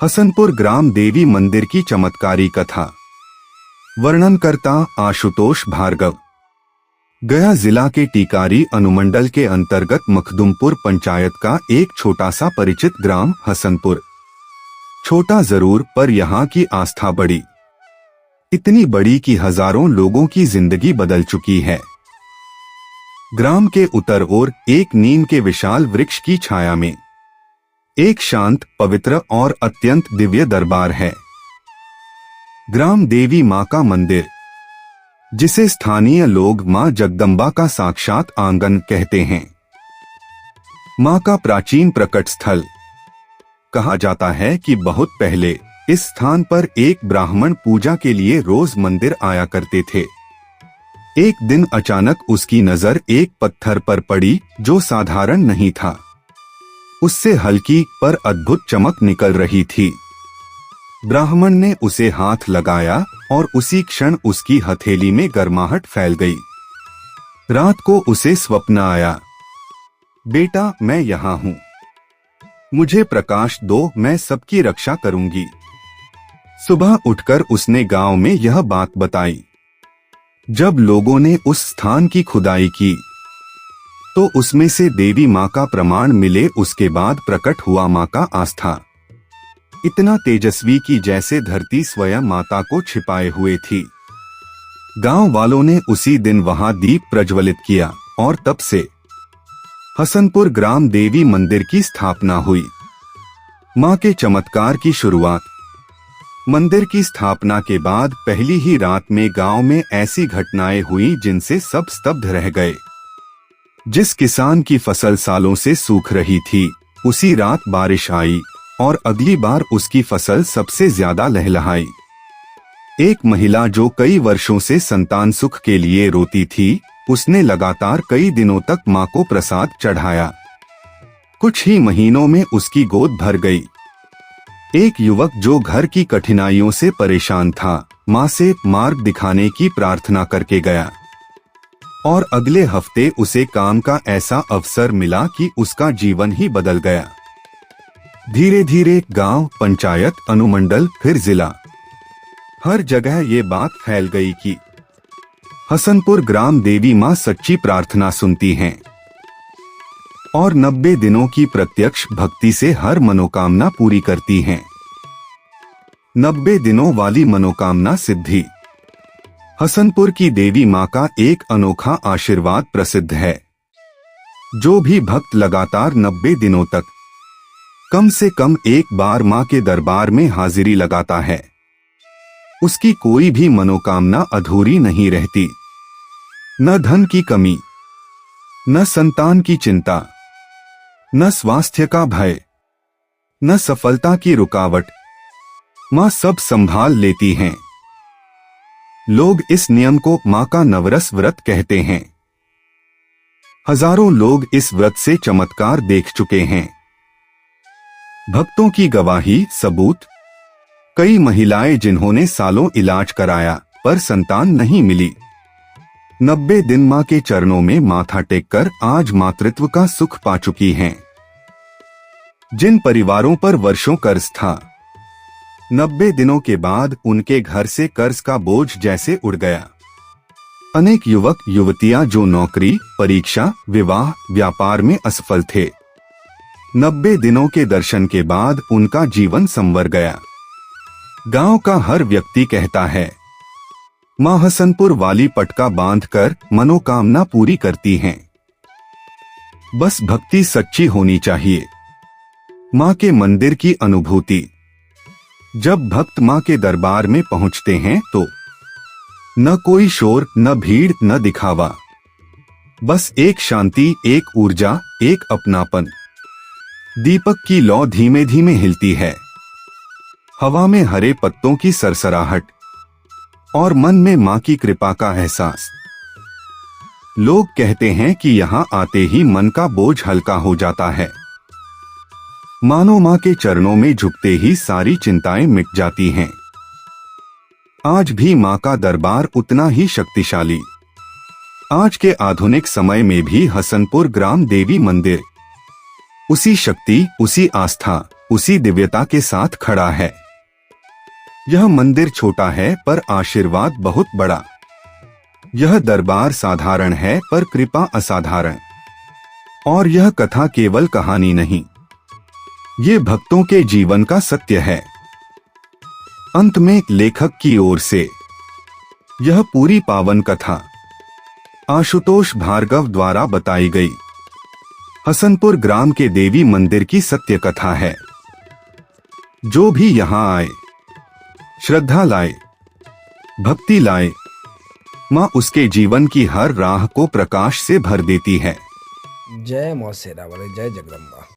हसनपुर ग्राम देवी मंदिर की चमत्कारी कथा। वर्णनकर्ता आशुतोष भार्गव। गया जिला के टीकारी अनुमंडल के अंतर्गत मखदुमपुर पंचायत का एक छोटा सा परिचित ग्राम हसनपुर। छोटा जरूर, पर यहाँ की आस्था बड़ी, इतनी बड़ी कि हजारों लोगों की जिंदगी बदल चुकी है। ग्राम के उत्तर ओर एक नीम के विशाल वृक्ष की छाया में एक शांत, पवित्र और अत्यंत दिव्य दरबार है। ग्राम देवी मां का मंदिर, जिसे स्थानीय लोग मां जगदम्बा का साक्षात आंगन कहते हैं। मां का प्राचीन प्रकट स्थल। कहा जाता है कि बहुत पहले इस स्थान पर एक ब्राह्मण पूजा के लिए रोज मंदिर आया करते थे। एक दिन अचानक उसकी नजर एक पत्थर पर पड़ी जो साधारण नहीं था। उससे हल्की पर अद्भुत चमक निकल रही थी। ब्राह्मण ने उसे हाथ लगाया और उसी क्षण उसकी हथेली में गर्माहट फैल गई। रात को उसे स्वप्न आया, बेटा मैं यहाँ हूँ, मुझे प्रकाश दो, मैं सबकी रक्षा करूंगी। सुबह उठकर उसने गांव में यह बात बताई। जब लोगों ने उस स्थान की खुदाई की तो उसमें से देवी मां का प्रमाण मिले। उसके बाद प्रकट हुआ मां का आस्था, इतना तेजस्वी कि जैसे धरती स्वयं माता को छिपाए हुए थी। गांव वालों ने उसी दिन वहां दीप प्रज्वलित किया और तब से हसनपुर ग्राम देवी मंदिर की स्थापना हुई। मां के चमत्कार की शुरुआत। मंदिर की स्थापना के बाद पहली ही रात में गांव में ऐसी घटनाएं हुई जिनसे सब स्तब्ध रह गए। जिस किसान की फसल सालों से सूख रही थी, उसी रात बारिश आई और अगली बार उसकी फसल सबसे ज्यादा लहलहाई। एक महिला जो कई वर्षों से संतान सुख के लिए रोती थी, उसने लगातार कई दिनों तक मां को प्रसाद चढ़ाया। कुछ ही महीनों में उसकी गोद भर गई। एक युवक जो घर की कठिनाइयों से परेशान था, मां से मार्ग दिखाने की प्रार्थना करके गया और अगले हफ्ते उसे काम का ऐसा अवसर मिला कि उसका जीवन ही बदल गया। धीरे धीरे गांव, पंचायत, अनुमंडल, फिर जिला, हर जगह ये बात फैल गई कि हसनपुर ग्राम देवी मां सच्ची प्रार्थना सुनती हैं और 90 दिनों की प्रत्यक्ष भक्ति से हर मनोकामना पूरी करती हैं। 90 दिनों वाली मनोकामना सिद्धि। हसनपुर की देवी मां का एक अनोखा आशीर्वाद प्रसिद्ध है। जो भी भक्त लगातार 90 दिनों तक कम से कम एक बार मां के दरबार में हाजिरी लगाता है, उसकी कोई भी मनोकामना अधूरी नहीं रहती। न धन की कमी, न संतान की चिंता, न स्वास्थ्य का भय, न सफलता की रुकावट, मां सब संभाल लेती हैं। लोग इस नियम को मां का नवरस व्रत कहते हैं। हजारों लोग इस व्रत से चमत्कार देख चुके हैं। भक्तों की गवाही, सबूत। कई महिलाएं जिन्होंने सालों इलाज कराया पर संतान नहीं मिली, 90 दिन मां के चरणों में माथा टेककर आज मातृत्व का सुख पा चुकी हैं। जिन परिवारों पर वर्षों कर्ज था, 90 दिनों के बाद उनके घर से कर्ज का बोझ जैसे उड़ गया। अनेक युवक युवतियां जो नौकरी, परीक्षा, विवाह, व्यापार में असफल थे, 90 दिनों के दर्शन के बाद उनका जीवन संवर गया। गांव का हर व्यक्ति कहता है, मां हसनपुर वाली पटका बांधकर मनोकामना पूरी करती हैं। बस भक्ति सच्ची होनी चाहिए। मां के मंदिर की अनुभूति। जब भक्त मां के दरबार में पहुंचते हैं तो न कोई शोर, न भीड़, न दिखावा, बस एक शांति, एक ऊर्जा, एक अपनापन। दीपक की लौ धीमे धीमे हिलती है, हवा में हरे पत्तों की सरसराहट और मन में मां की कृपा का एहसास। लोग कहते हैं कि यहाँ आते ही मन का बोझ हल्का हो जाता है, मानो मां के चरणों में झुकते ही सारी चिंताएं मिट जाती हैं। आज भी मां का दरबार उतना ही शक्तिशाली। आज के आधुनिक समय में भी हसनपुर ग्राम देवी मंदिर उसी शक्ति, उसी आस्था उसी दिव्यता के साथ खड़ा है। यह मंदिर छोटा है पर आशीर्वाद बहुत बड़ा। यह दरबार साधारण है पर कृपा असाधारण। और यह कथा केवल कहानी नहीं, ये भक्तों के जीवन का सत्य है। अंत में लेखक की ओर से यह पूरी पावन कथा आशुतोष भार्गव द्वारा बताई गई हसनपुर ग्राम के देवी मंदिर की सत्य कथा है। जो भी यहाँ आए, श्रद्धा लाए, भक्ति लाए, माँ उसके जीवन की हर राह को प्रकाश से भर देती है। जय मां शेरावाली, जय जगदम्बा।